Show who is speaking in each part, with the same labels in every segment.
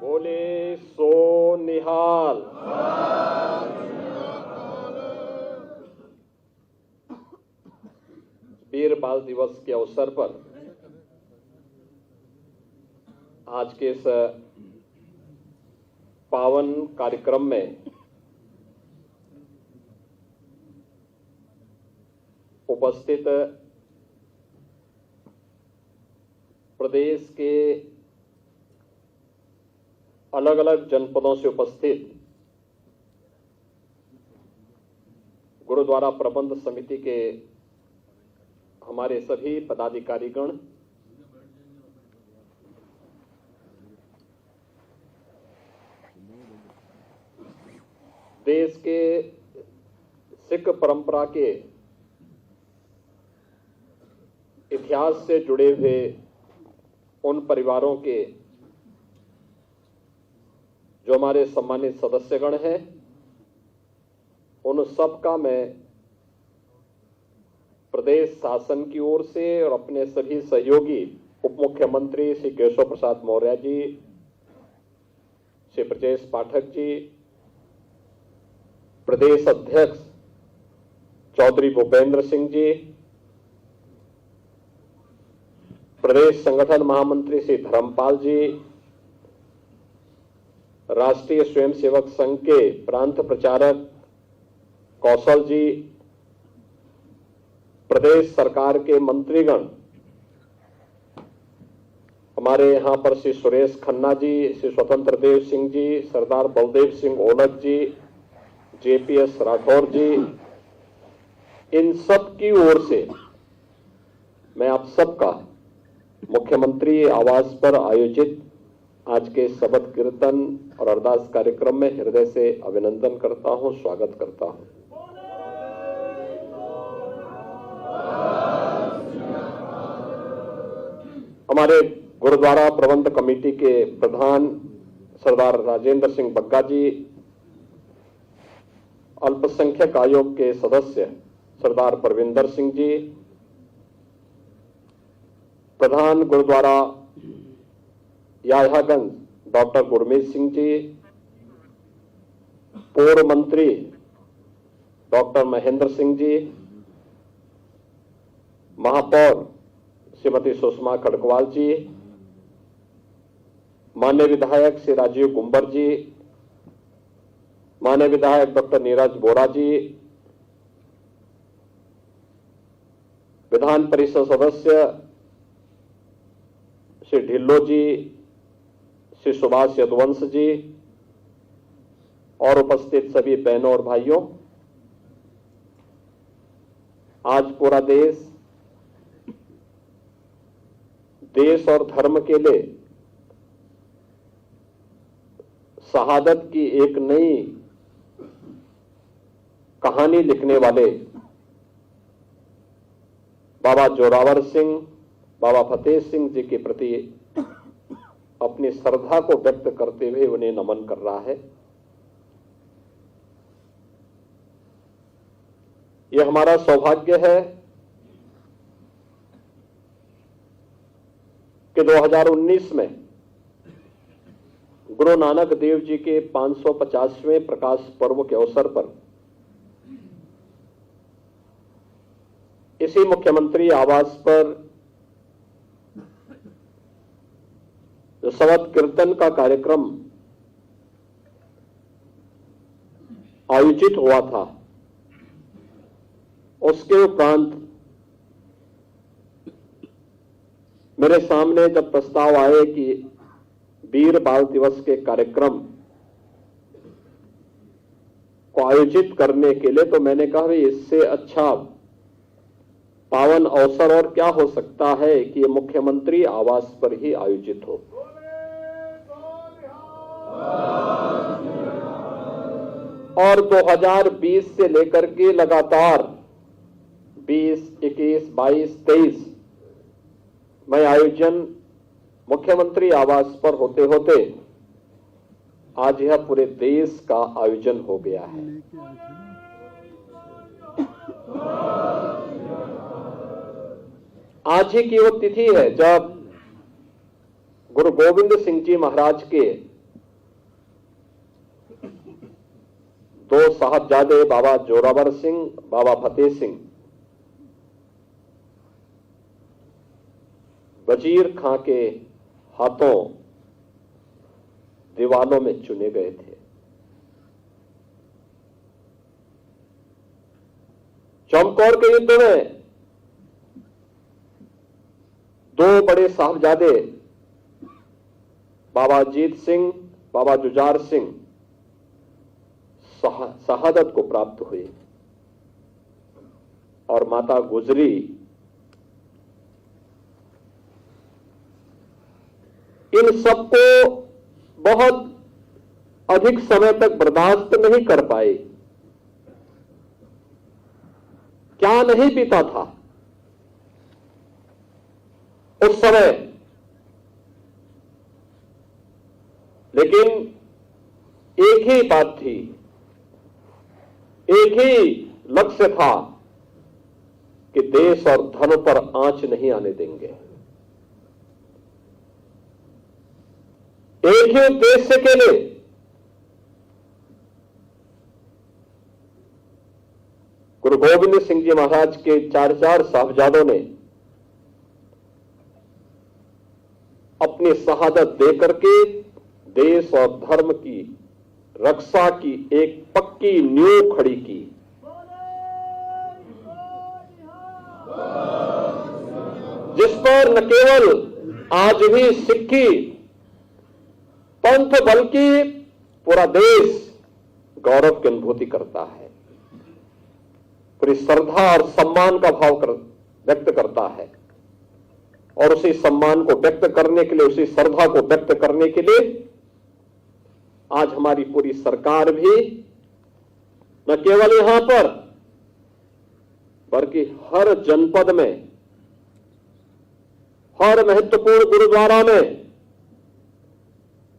Speaker 1: बोले सो निहाल। वीर बाल दिवस के अवसर पर आज के इस पावन कार्यक्रम में उपस्थित प्रदेश के अलग अलग जनपदों से उपस्थित गुरुद्वारा प्रबंध समिति के हमारे सभी पदाधिकारीगण, देश के सिख परंपरा के इतिहास से जुड़े हुए उन परिवारों के जो हमारे सम्मानित सदस्यगण हैं, उन सब का मैं प्रदेश शासन की ओर से और अपने सभी सहयोगी उप मुख्यमंत्री श्री केशव प्रसाद मौर्य जी, श्री ब्रजेश पाठक जी, प्रदेश अध्यक्ष चौधरी भूपेंद्र सिंह जी, प्रदेश संगठन महामंत्री श्री धर्मपाल जी, राष्ट्रीय स्वयंसेवक संघ के प्रांत प्रचारक कौशल जी, प्रदेश सरकार के मंत्रीगण, हमारे यहां पर श्री सुरेश खन्ना जी, श्री स्वतंत्र देव सिंह जी, सरदार बलदेव सिंह ओलख जी, जेपीएस राठौर जी, इन सब की ओर से मैं आप सबका मुख्यमंत्री आवास पर आयोजित आज के शबद कीर्तन और अरदास कार्यक्रम में हृदय से अभिनंदन करता हूं, स्वागत करता हूं। हमारे गुरुद्वारा प्रबंध कमेटी के प्रधान सरदार राजेंद्र सिंह बग्गा जी, अल्पसंख्यक आयोग के सदस्य सरदार परविंदर सिंह जी, प्रधान गुरुद्वारा याह्यागंज डॉक्टर गुरमीत सिंह जी, पूर्व मंत्री डॉक्टर महेंद्र सिंह जी, महापौर श्रीमती सुषमा खड़कवाल जी, माननीय विधायक श्री राजीव कुंबर जी, माननीय विधायक डॉक्टर नीरज बोरा जी, विधान परिषद सदस्य श्री ढिल्लो जी, श्री सुभाष यदुवंश जी और उपस्थित सभी बहनों और भाइयों, आज पूरा देश और धर्म के लिए शहादत की एक नई कहानी लिखने वाले बाबा जोरावर सिंह, बाबा फतेह सिंह जी के प्रति अपनी श्रद्धा को व्यक्त करते हुए उन्हें नमन कर रहा है। यह हमारा सौभाग्य है कि 2019 में गुरु नानक देव जी के 550वें प्रकाश पर्व के अवसर पर इसी मुख्यमंत्री आवास पर जो शबद कीर्तन का कार्यक्रम आयोजित हुआ था, उसके उपरांत मेरे सामने जब प्रस्ताव आए कि वीर बाल दिवस के कार्यक्रम को आयोजित करने के लिए, तो मैंने कहा भाई इससे अच्छा पावन अवसर और क्या हो सकता है कि ये मुख्यमंत्री आवास पर ही आयोजित हो। और 2020 से लेकर के लगातार 20, 21, 22, 23 में आयोजन मुख्यमंत्री आवास पर होते होते आज यह पूरे देश का आयोजन हो गया है। आज ही की वो तिथि है जब गुरु गोविंद सिंह जी महाराज के दो साहबजादे बाबा जोरावर सिंह, बाबा फतेह सिंह वजीर खां के हाथों दीवानों में चुने गए थे। चमकौर के युद्ध में दो बड़े साहबजादे बाबा अजीत सिंह, बाबा जुझार सिंह शहादत को प्राप्त हुए और माता गुजरी इन सबको बहुत अधिक समय तक बर्दाश्त नहीं कर पाए। क्या नहीं पीता था उस समय, लेकिन एक ही बात थी, एक ही लक्ष्य था कि देश और धर्म पर आंच नहीं आने देंगे। एक ही उद्देश्य के लिए गुरु गोविंद सिंह जी महाराज के चार साहबजादों ने अपनी शहादत देकर के देश और धर्म की रक्षा की एक पक्की नींव खड़ी की। जिस पर न केवल आज भी सिक्खी पंथ बल्कि पूरा देश गौरव की अनुभूति करता है, पूरी श्रद्धा और सम्मान का भाव व्यक्त करता है। और उसी सम्मान को व्यक्त करने के लिए, उसी श्रद्धा को व्यक्त करने के लिए आज हमारी पूरी सरकार भी न केवल यहां पर बल्कि हर जनपद में, हर महत्वपूर्ण गुरुद्वारा में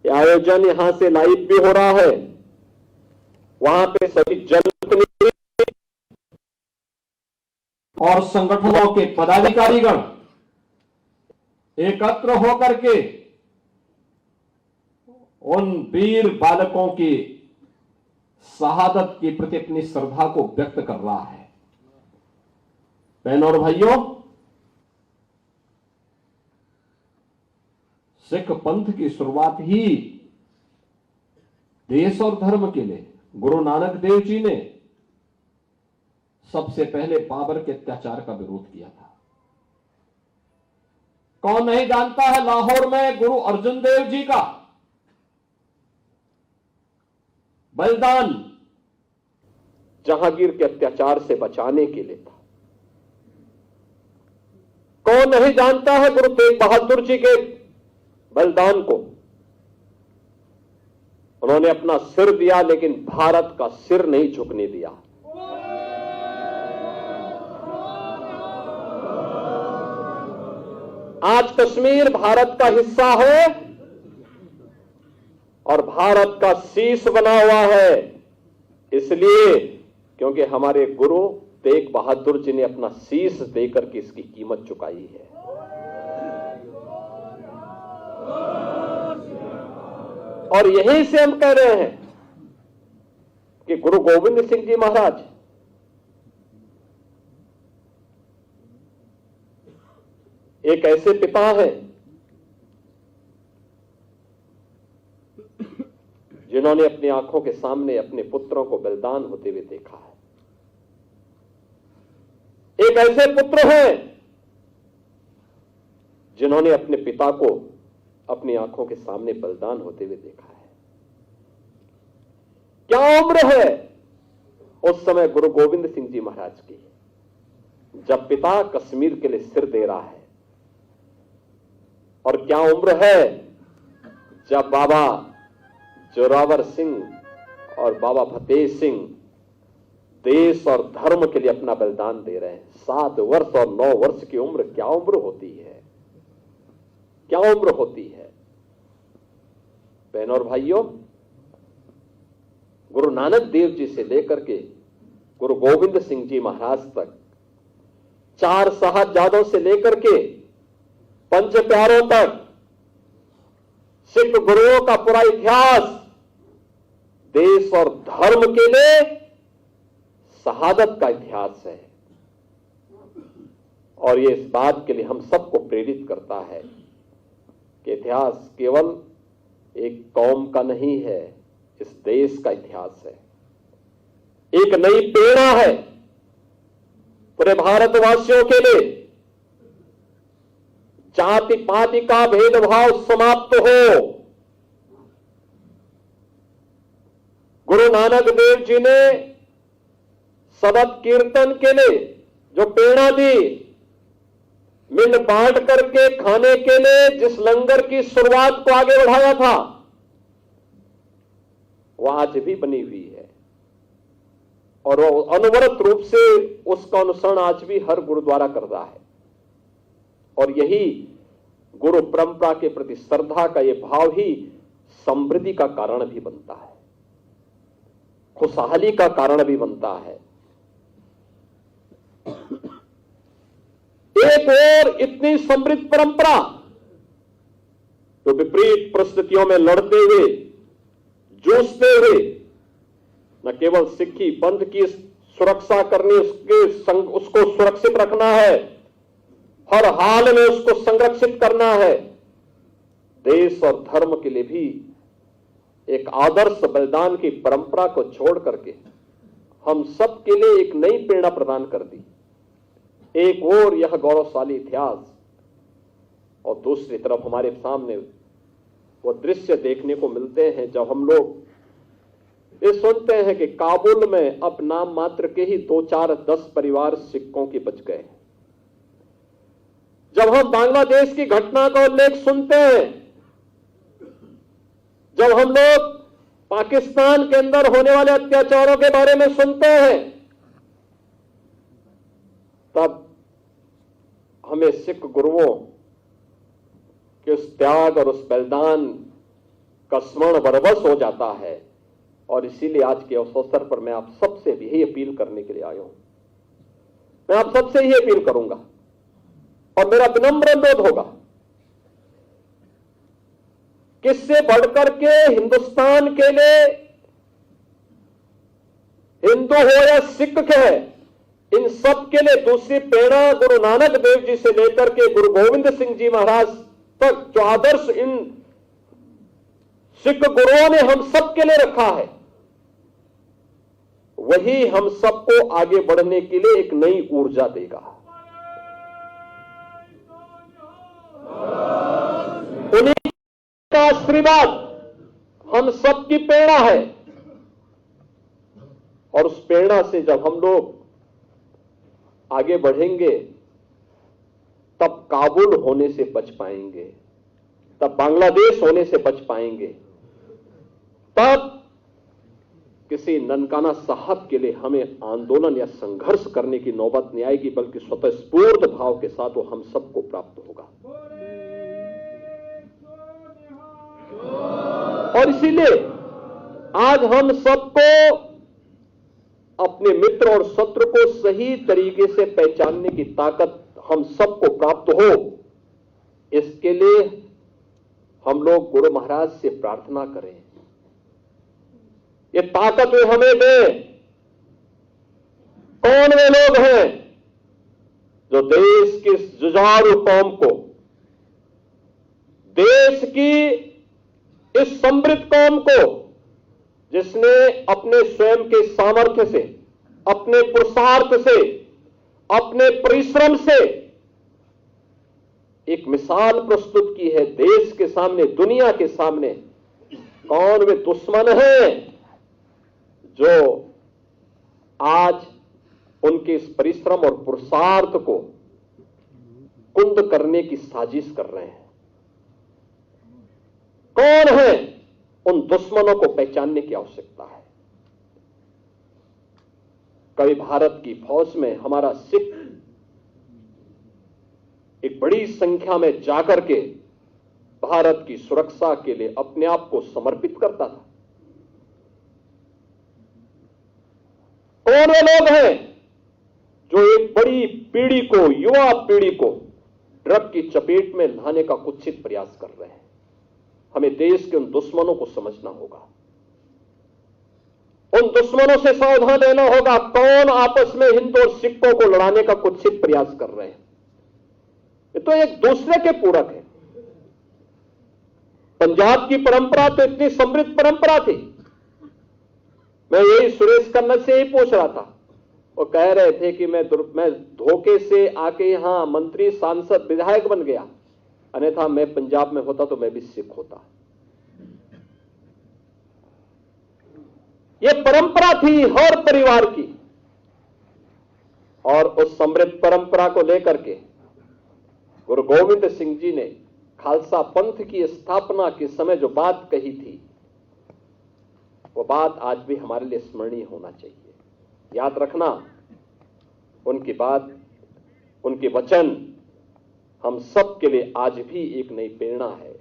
Speaker 1: यह आयोजन यहां से लाइव भी हो रहा है। वहां पे सभी जनप्रतिनिधि
Speaker 2: और संगठनों के पदाधिकारीगण एकत्र होकर के उन वीर बालकों की शहादत के प्रति अपनी श्रद्धा को व्यक्त कर रहा है। बहनों और भाइयों, सिख पंथ की शुरुआत ही देश और धर्म के लिए गुरु नानक देव जी ने सबसे पहले बाबर के अत्याचार का विरोध किया था। कौन नहीं जानता है लाहौर में गुरु अर्जुन देव जी का बलिदान
Speaker 1: जहांगीर के अत्याचार से बचाने के लिए था। कौन नहीं जानता है गुरु तेग बहादुर जी के बलिदान को। उन्होंने अपना सिर दिया लेकिन भारत का सिर नहीं झुकने दिया। आज कश्मीर भारत का हिस्सा है और भारत का शीश बना हुआ है, इसलिए क्योंकि हमारे गुरु तेग बहादुर जी ने अपना शीश देकर के इसकी कीमत चुकाई है। और यहीं से हम कह रहे हैं कि गुरु गोविंद सिंह जी महाराज एक ऐसे पिता हैं जिन्होंने अपनी आंखों के सामने अपने पुत्रों को बलिदान होते हुए देखा है। एक ऐसे पुत्र हैं जिन्होंने अपने पिता को अपनी आंखों के सामने बलिदान होते हुए देखा है। क्या उम्र है उस समय गुरु गोविंद सिंह जी महाराज की, जब पिता कश्मीर के लिए सिर दे रहा है, और क्या उम्र है जब बाबा जोरावर सिंह और बाबा फतेह सिंह देश और धर्म के लिए अपना बलिदान दे रहे हैं। 7 वर्ष और 9 वर्ष की उम्र क्या उम्र होती है, क्या उम्र होती है। बहनों और भाइयों, गुरु नानक देव जी से लेकर के गुरु गोविंद सिंह जी महाराज तक, 4 साहबजादों से लेकर के पंच प्यारों तक सिख गुरुओं का पूरा इतिहास देश और धर्म के लिए शहादत का इतिहास है। और ये इस बात के लिए हम सबको प्रेरित करता है कि इतिहास केवल एक कौम का नहीं है, इस देश का इतिहास है। एक नई प्रेरणा है पूरे भारतवासियों के लिए। जाति पाति का भेदभाव समाप्त हो। गुरु नानक देव जी ने शबद कीर्तन के लिए जो प्रेरणा दी, मिल बांट करके खाने के लिए जिस लंगर की शुरुआत को आगे बढ़ाया था, वो आज भी बनी हुई है और वो अनवरत रूप से उसका अनुसरण आज भी हर गुरुद्वारा कर रहा है। और यही गुरु परंपरा के प्रति श्रद्धा का ये भाव ही समृद्धि का कारण भी बनता है, खुशहाली का कारण भी बनता है। एक और इतनी समृद्ध परंपरा जो विपरीत परिस्थितियों में लड़ते हुए, जूझते हुए न केवल सिक्खी पंथ की सुरक्षा करनी, उसको सुरक्षित रखना है, हर हाल में उसको संरक्षित करना है, देश और धर्म के लिए भी एक आदर्श बलिदान की परंपरा को छोड़ करके हम सब के लिए एक नई प्रेरणा प्रदान कर दी। एक और यह गौरवशाली इतिहास और दूसरी तरफ हमारे सामने वो दृश्य देखने को मिलते हैं जब हम लोग ये सुनते हैं कि काबुल में अब नाम मात्र के ही 2-4-10 परिवार सिखों के बच गए। जब हम बांग्लादेश की घटना का उल्लेख सुनते हैं, जब हम लोग पाकिस्तान के अंदर होने वाले अत्याचारों के बारे में सुनते हैं, तब हमें सिख गुरुओं के उस त्याग और उस बलिदान का स्मरण बरबस हो जाता है। और इसीलिए आज के अवसर पर मैं आप सबसे भी यही अपील करने के लिए आया हूं। मैं आप सबसे यही अपील करूंगा और मेरा विनम्र अनुरोध होगा, किससे बढ़कर के हिंदुस्तान के लिए, हिंदू हो या सिख है, इन सब के लिए दूसरी प्रेरणा गुरु नानक देव जी से लेकर के गुरु गोविंद सिंह जी महाराज तक जो आदर्श इन सिख गुरुओं ने हम सब के लिए रखा है, वही हम सबको आगे बढ़ने के लिए एक नई ऊर्जा देगा। उन्हीं का आशीर्वाद हम सबकी प्रेरणा है और उस प्रेरणा से जब हम लोग आगे बढ़ेंगे तब काबुल होने से बच पाएंगे, तब बांग्लादेश होने से बच पाएंगे, तब किसी ननकाना साहब के लिए हमें आंदोलन या संघर्ष करने की नौबत नहीं आएगी, बल्कि स्वतःस्फूर्त भाव के साथ वो हम सबको प्राप्त होगा। और इसीलिए आज हम सबको अपने मित्र और शत्रु को सही तरीके से पहचानने की ताकत हम सबको प्राप्त हो, इसके लिए हम लोग गुरु महाराज से प्रार्थना करें, ये ताकत वे हमें दें। कौन वे लोग हैं जो देश की जुझारू कौम को, देश की इस समृद्ध कौम को, जिसने अपने स्वयं के सामर्थ्य से, अपने पुरुषार्थ से, अपने परिश्रम से एक मिसाल प्रस्तुत की है देश के सामने, दुनिया के सामने, कौन वे दुश्मन हैं जो आज उनके इस परिश्रम और पुरुषार्थ को कुंद करने की साजिश कर रहे हैं? कौन है? उन दुश्मनों को पहचानने की आवश्यकता है। कभी भारत की फौज में हमारा सिख एक बड़ी संख्या में जाकर के भारत की सुरक्षा के लिए अपने आप को समर्पित करता था। कौन वे लोग हैं जो एक बड़ी पीढ़ी को, युवा पीढ़ी को ड्रग की चपेट में लाने का कुत्सित प्रयास कर रहे हैं? हमें देश के उन दुश्मनों को समझना होगा। उन दुश्मनों से सावधान रहना होगा कौन आपस में हिंदू और सिखों को लड़ाने का कुत्सित प्रयास कर रहे हैं। ये तो एक दूसरे के पूरक है। पंजाब की परंपरा तो इतनी समृद्ध परंपरा थी। मैं यही सुरेश खन्ना से ही पूछ रहा था, वो कह रहे थे कि मैं धोखे से आके यहां मंत्री, सांसद, विधायक बन गया, अन्यथा मैं पंजाब में होता तो मैं भी सिख होता। यह परंपरा थी हर परिवार की, और उस समृद्ध परंपरा को लेकर के गुरु गोविंद सिंह जी ने खालसा पंथ की स्थापना के समय जो बात कही थी, वो बात आज भी हमारे लिए स्मरणीय होना चाहिए। याद रखना, उनकी बात, उनके वचन हम सब के लिए आज भी एक नई प्रेरणा है,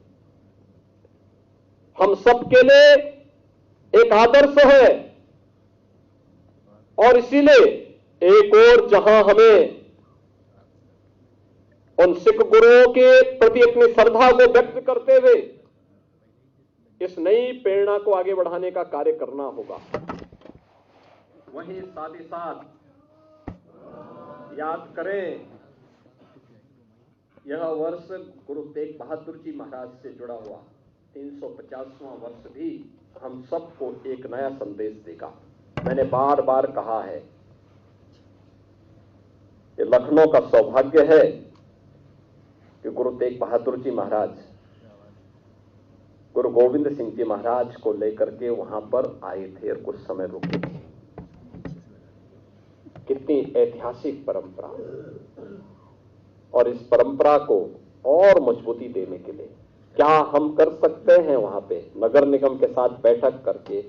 Speaker 1: हम सब के लिए एक आदर्श है। और इसीलिए एक और जहां हमें उन सिख गुरुओं के प्रति अपनी श्रद्धा को व्यक्त करते हुए इस नई प्रेरणा को आगे बढ़ाने का कार्य करना होगा, वहीं साथ ही साथ याद करें, यह वर्ष गुरु तेग बहादुर जी महाराज से जुड़ा हुआ 350वां वर्ष भी हम सबको एक नया संदेश देगा। मैंने बार बार कहा है, ये लखनऊ का सौभाग्य है कि गुरु तेग बहादुर जी महाराज गुरु गोविंद सिंह जी महाराज को लेकर के वहां पर आए थे और कुछ समय रुके थे। कितनी ऐतिहासिक परंपरा, और इस परंपरा को और मजबूती देने के लिए क्या हम कर सकते हैं, वहां पे नगर निगम के साथ बैठक करके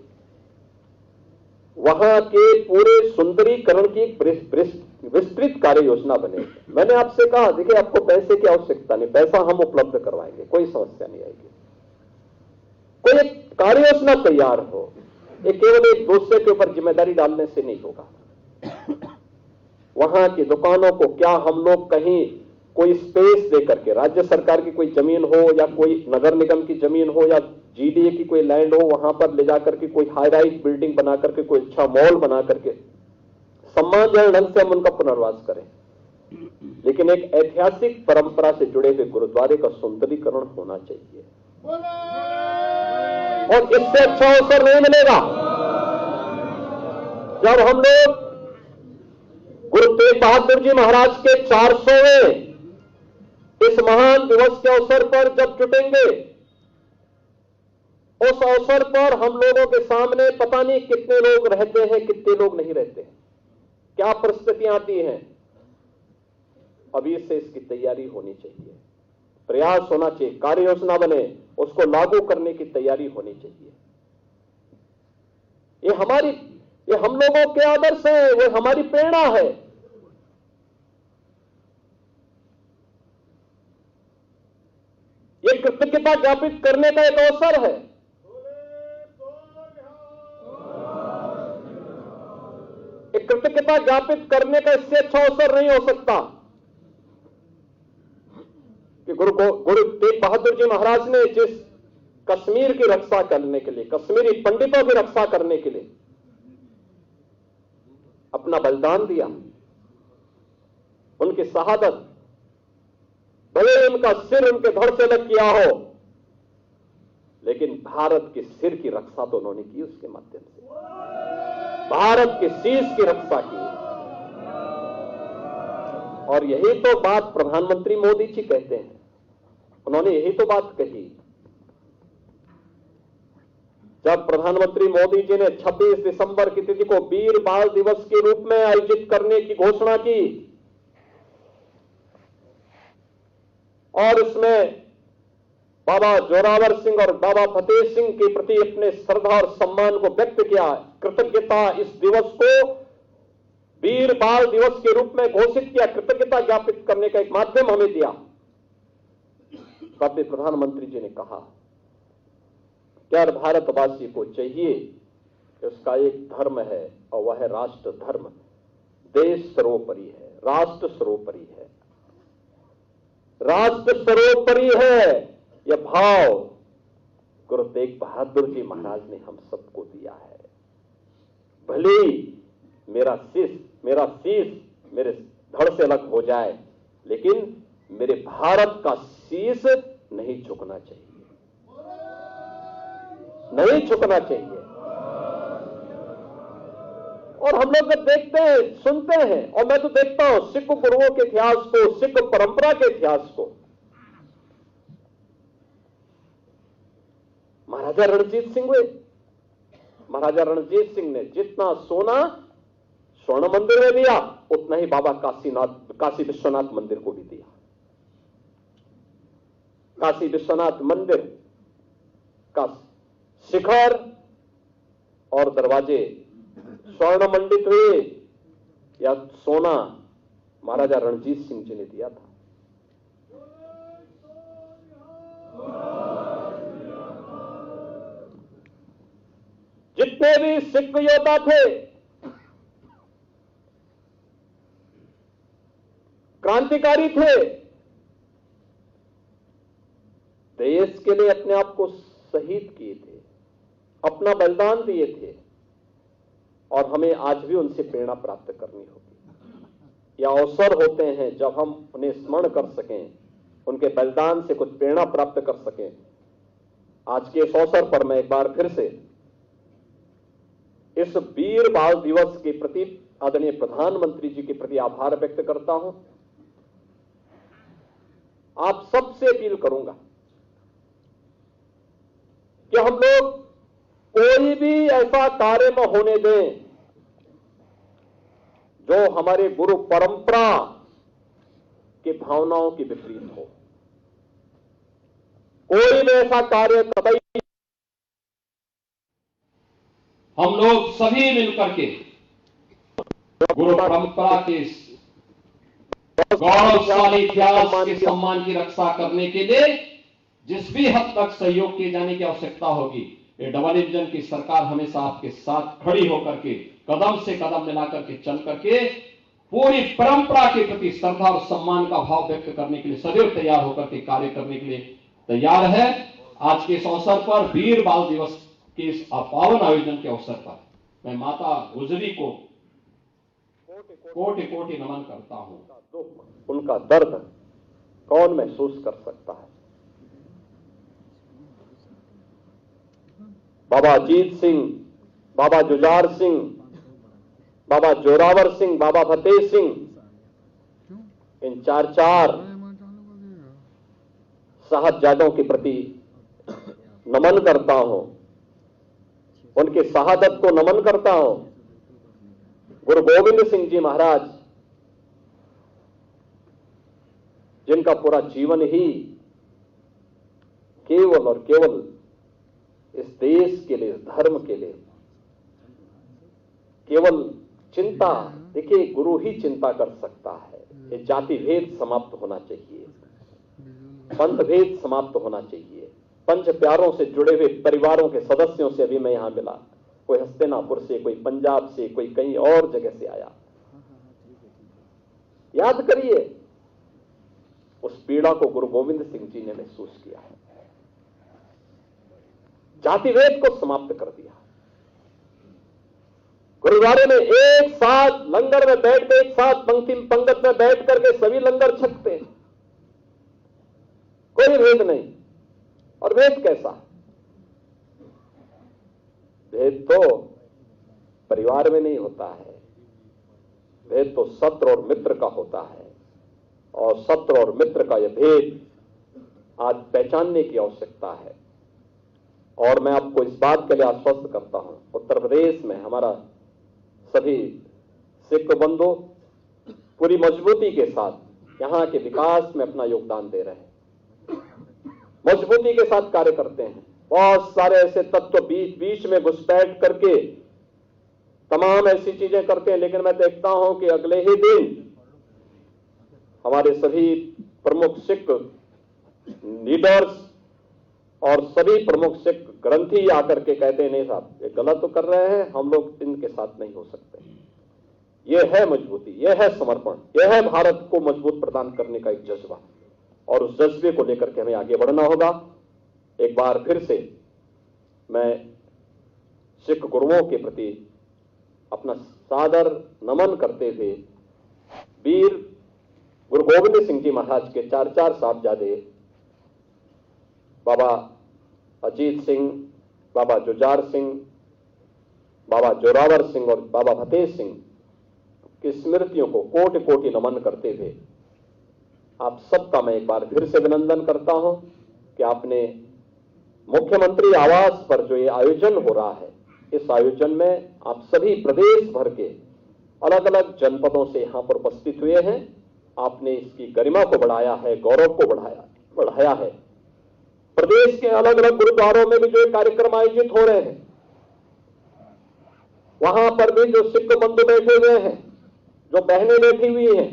Speaker 1: वहां के पूरे सुंदरीकरण की एक विस्तृत कार्य योजना बने। मैंने आपसे कहा, देखिए आपको पैसे की आवश्यकता नहीं, पैसा हम उपलब्ध करवाएंगे, कोई समस्या नहीं आएगी। कोई एक कार्य योजना तैयार हो, ये केवल एक दूसरे के ऊपर जिम्मेदारी डालने से नहीं होगा। वहां की दुकानों को क्या हम लोग कहीं कोई स्पेस दे करके, राज्य सरकार की कोई जमीन हो या कोई नगर निगम की जमीन हो या जीडीए की कोई लैंड हो, वहां पर ले जाकर के कोई हाई राइज बिल्डिंग बना करके, कोई अच्छा मॉल बना करके सम्मानजनक ढंग से हम उनका पुनर्वास करें। लेकिन एक ऐतिहासिक परंपरा से जुड़े हुए गुरुद्वारे का सुंदरीकरण होना चाहिए, और इससे अच्छा अवसर नहीं मिलेगा जब हम लोग गुरु तेग बहादुर जी महाराज के 400वें इस महान दिवस के अवसर पर जब जुटेंगे। उस अवसर पर हम लोगों के सामने पता नहीं कितने लोग रहते हैं, कितने लोग नहीं रहते हैं, क्या परिस्थितियां आती हैं। अभी से इसकी तैयारी होनी चाहिए, प्रयास होना चाहिए, कार्य योजना बने, उसको लागू करने की तैयारी होनी चाहिए। ये हम लोगों के आदर्श है, वो हमारी प्रेरणा है। ये कृतज्ञता ज्ञापित करने का एक अवसर है। एक कृतज्ञता ज्ञापित करने का इससे अच्छा अवसर नहीं हो सकता कि गुरु तेग बहादुर जी महाराज ने जिस कश्मीर की रक्षा करने के लिए, कश्मीरी पंडितों की रक्षा करने के लिए अपना बलिदान दिया, उनकी शहादत, भले उनका सिर उनके धड़ से लग किया हो, लेकिन भारत के सिर की रक्षा तो उन्होंने की, उसके माध्यम से भारत के शीश की रक्षा की। और यही तो बात प्रधानमंत्री मोदी जी कहते हैं, उन्होंने यही तो बात कही जब प्रधानमंत्री मोदी जी ने 26 दिसंबर की तिथि को वीर बाल दिवस के रूप में आयोजित करने की घोषणा की, और इसमें बाबा जोरावर सिंह और बाबा फतेह सिंह के प्रति अपने श्रद्धा और सम्मान को व्यक्त किया। कृतज्ञता, इस दिवस को वीर बाल दिवस के रूप में घोषित किया, कृतज्ञता ज्ञापित करने का एक माध्यम हमें दिया। साथ ही प्रधानमंत्री जी ने कहा कि हर भारतवासी को चाहिए कि उसका एक धर्म है, और वह है राष्ट्र धर्म। देश सर्वोपरि है, राष्ट्र सर्वोपरि है, राष्ट्र सर्वोपरि है। यह भाव गुरु तेग बहादुर जी महाराज ने हम सबको दिया है। भले ही मेरा शीश मेरे धड़ से अलग हो जाए, लेकिन मेरे भारत का शीश नहीं झुकना चाहिए, नहीं झुकना चाहिए। और हम लोग जब देखते हैं, सुनते हैं, और मैं तो देखता हूं सिख गुरुओं के इतिहास को, सिख परंपरा के इतिहास को, महाराजा रणजीत सिंह हुए। महाराजा रणजीत सिंह ने जितना सोना स्वर्ण मंदिर में दिया, उतना ही बाबा काशी विश्वनाथ मंदिर को भी दिया। काशी विश्वनाथ मंदिर का शिखर और दरवाजे स्वर्ण मंडित हुए या सोना महाराजा रणजीत सिंह जी ने दिया था। जितने भी सिख योद्धा थे, क्रांतिकारी थे, देश के लिए अपने आप को शहीद किए थे, अपना बलिदान दिए थे, और हमें आज भी उनसे प्रेरणा प्राप्त करनी होगी। यह अवसर होते हैं जब हम उन्हें स्मरण कर सकें, उनके बलिदान से कुछ प्रेरणा प्राप्त कर सकें। आज के इस अवसर पर मैं एक बार फिर से इस वीर बाल दिवस के प्रति आदरणीय प्रधानमंत्री जी के प्रति आभार व्यक्त करता हूं। आप सबसे अपील करूंगा कि हम लोग कोई भी ऐसा कार्य न होने दें जो हमारे गुरु परंपरा की भावनाओं के विपरीत हो। कोई भी ऐसा कार्य कतई
Speaker 2: हम लोग सभी मिलकर के गुरु परंपरा के गौरवशाली इतिहास के सम्मान की रक्षा करने के लिए जिस भी हद तक सहयोग किए जाने की आवश्यकता होगी, ये डबल इंजन की सरकार हमेशा आपके साथ खड़ी होकर के कदम से कदम मिलाकर के चल करके पूरी परंपरा के प्रति श्रद्धा और सम्मान का भाव व्यक्त करने के लिए सदैव तैयार होकर के कार्य करने के लिए तैयार है। आज के इस अवसर पर वीर बाल दिवस के इस पावन आयोजन के अवसर पर मैं माता गुजरी को कोटि कोटि नमन करता हूं।
Speaker 1: दुख, उनका दर्द कौन महसूस कर सकता है। बाबा अजीत सिंह, बाबा जुझार सिंह, बाबा जोरावर सिंह, बाबा फतेह सिंह, इन चार साहबजादों के प्रति नमन करता हूं, उनके शहादत को नमन करता हूं। गुरु गोविंद सिंह जी महाराज, जिनका पूरा जीवन ही केवल और केवल इस देश के लिए, इस धर्म के लिए केवल चिंता, देखिए गुरु ही चिंता कर सकता है। ये जाति भेद समाप्त होना चाहिए, पंथ भेद समाप्त होना चाहिए। पंच प्यारों से जुड़े हुए परिवारों के सदस्यों से अभी मैं यहां मिला, कोई हस्तिनापुर से, कोई पंजाब से, कोई कहीं और जगह से आया। याद करिए उस पीड़ा को गुरु गोविंद सिंह जी ने महसूस किया है। जातिभेद को समाप्त कर दिया। गुरुद्वारे में एक साथ लंगर में बैठ के, एक साथ पंगत में बैठ करके सभी लंगर छकते हैं, कोई भेद नहीं। और भेद कैसा? भेद तो परिवार में नहीं होता है, भेद तो शत्रु और मित्र का होता है। और शत्रु और मित्र का यह भेद आज पहचानने की आवश्यकता है। और मैं आपको इस बात के लिए आश्वस्त करता हूं, उत्तर प्रदेश में हमारा सभी सिख बंधु पूरी मजबूती के साथ यहां के विकास में अपना योगदान दे रहे हैं, मजबूती के साथ कार्य करते हैं। बहुत सारे ऐसे तत्व बीच में घुसपैठ करके तमाम ऐसी चीजें करते हैं, लेकिन मैं देखता हूं कि अगले ही दिन हमारे सभी प्रमुख सिख लीडर्स और सभी प्रमुख सिख ग्रंथी आकर के कहते हैं, नहीं साहब ये गलत तो कर रहे हैं, हम लोग इनके साथ नहीं हो सकते। यह है मजबूती, यह है समर्पण, यह है भारत को मजबूत प्रदान करने का एक जज्बा। और उस जज्बे को लेकर के हमें आगे बढ़ना होगा। एक बार फिर से मैं सिख गुरुओं के प्रति अपना सादर नमन करते हुए वीर गुरु गोविंद सिंह जी महाराज के चार साहबजादे बाबा अजीत सिंह, बाबा जुझार सिंह, बाबा जोरावर सिंह और बाबा फतेह सिंह की स्मृतियों को कोटि कोटि नमन करते हुए आप सबका मैं एक बार फिर से अभिनंदन करता हूं कि आपने मुख्यमंत्री आवास पर जो ये आयोजन हो रहा है, इस आयोजन में आप सभी प्रदेश भर के अलग अलग जनपदों से यहां पर उपस्थित हुए हैं। आपने इसकी गरिमा को बढ़ाया है, गौरव को बढ़ाया है। प्रदेश के अलग अलग गुरुद्वारों में भी जो कार्यक्रम आयोजित हो रहे हैं, वहां पर भी जो सिख बंधु बैठे हुए हैं, जो बहनें बैठी हुई हैं,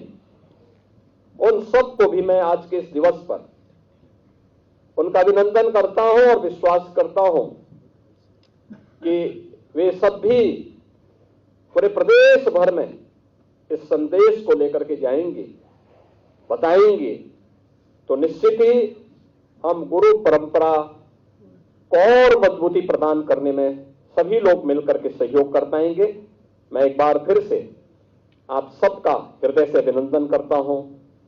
Speaker 1: उन सबको भी मैं आज के इस दिवस पर उनका अभिनंदन करता हूं और विश्वास करता हूं कि वे सब भी पूरे प्रदेश भर में इस संदेश को लेकर के जाएंगे, बताएंगे, तो निश्चित ही हम गुरु परंपरा को और मजबूती प्रदान करने में सभी लोग मिलकर के सहयोग कर पाएंगे। मैं एक बार फिर से आप सबका हृदय से अभिनंदन करता हूं।